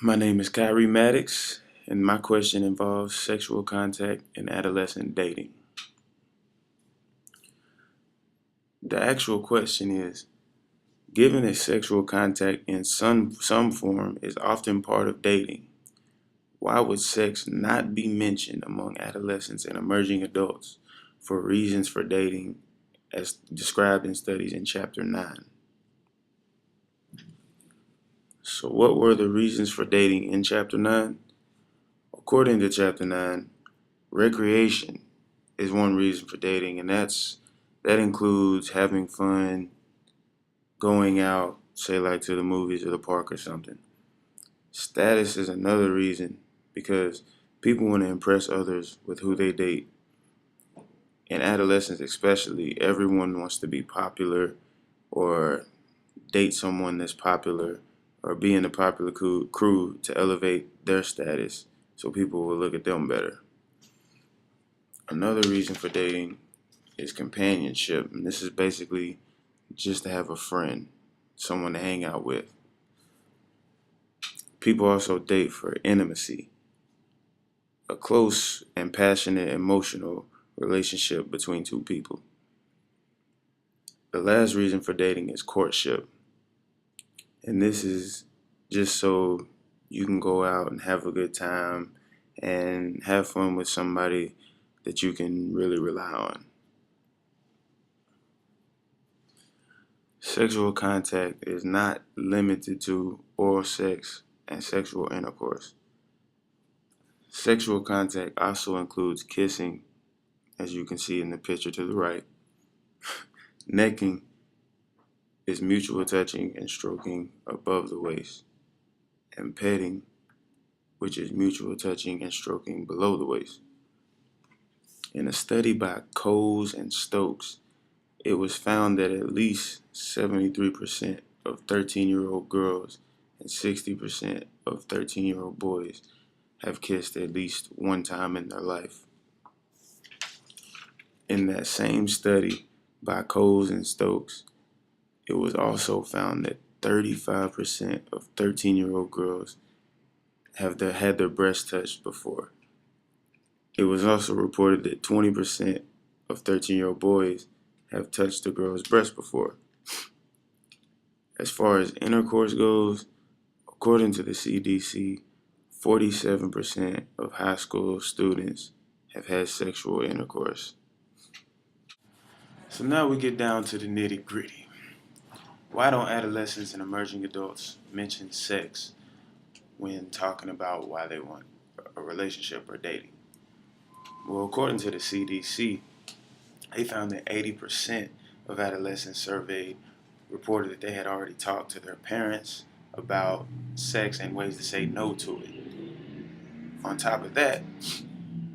My name is Kyrie Maddox, and my question involves sexual contact and adolescent dating. The actual question is, given that sexual contact in some form is often part of dating, why would sex not be mentioned among adolescents and emerging adults for reasons for dating as described in studies in Chapter 9? So what were the reasons for dating in Chapter 9? According to Chapter 9, recreation is one reason for dating, and that includes having fun, going out, say like to the movies or the park or something. Status is another reason because people want to impress others with who they date. In adolescence especially, everyone wants to be popular or date someone that's popular or be in a popular crew to elevate their status so people will look at them better. Another reason for dating is companionship, and this is basically just to have a friend, someone to hang out with. People also date for intimacy, a close and passionate emotional relationship between two people. The last reason for dating is courtship, and this is just so you can go out and have a good time and have fun with somebody that you can really rely on. Sexual contact is not limited to oral sex and sexual intercourse. Sexual contact also includes kissing, as you can see in the picture to the right. Necking is mutual touching and stroking above the waist. And petting, which is mutual touching and stroking below the waist. In a study by Coles and Stokes, it was found that at least 73% of 13-year-old girls and 60% of 13-year-old boys have kissed at least one time in their life. In that same study by Coles and Stokes, it was also found that 35% of 13-year-old girls have had their breasts touched before. It was also reported that 20% of 13-year-old boys have touched a girl's breast before. As far as intercourse goes, according to the CDC, 47% of high school students have had sexual intercourse. So now we get down to the nitty-gritty. Why don't adolescents and emerging adults mention sex when talking about why they want a relationship or dating? Well, according to the CDC, they found that 80% of adolescents surveyed reported that they had already talked to their parents about sex and ways to say no to it. On top of that,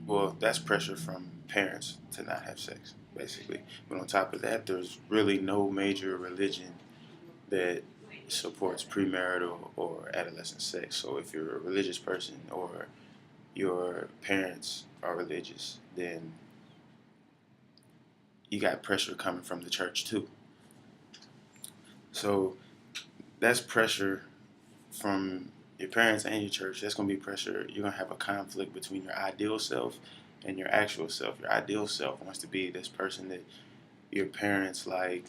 well, that's pressure from parents to not have sex, basically. But on top of that, there's really no major religion that supports premarital or adolescent sex. So if you're a religious person or your parents are religious, then you got pressure coming from the church too. So that's pressure from your parents and your church. That's going to be pressure. You're going to have a conflict between your ideal self and your actual self. Your ideal self wants to be this person that your parents like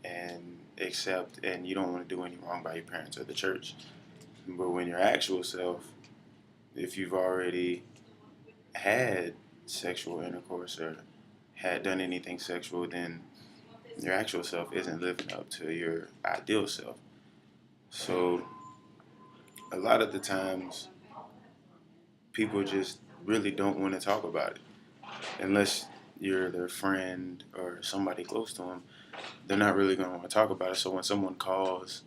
and accept, and you don't want to do any wrong by your parents or the church. But when your actual self, if you've already had sexual intercourse or had done anything sexual, then your actual self isn't living up to your ideal self. So a lot of the times people just really don't want to talk about it unless you're their friend or somebody close to them. They're not really going to want to talk about it. So when someone calls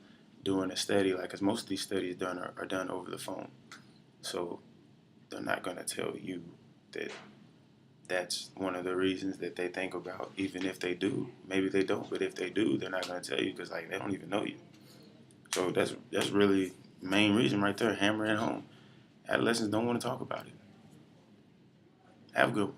doing a study, like, because most of these studies are done over the phone, so they're not going to tell you that that's one of the reasons that they think about. Even if they do, maybe they don't, but if they do, they're not going to tell you because, like, they don't even know you. So that's really the main reason right there, hammering home. Adolescents don't want to talk about it. Have a good one.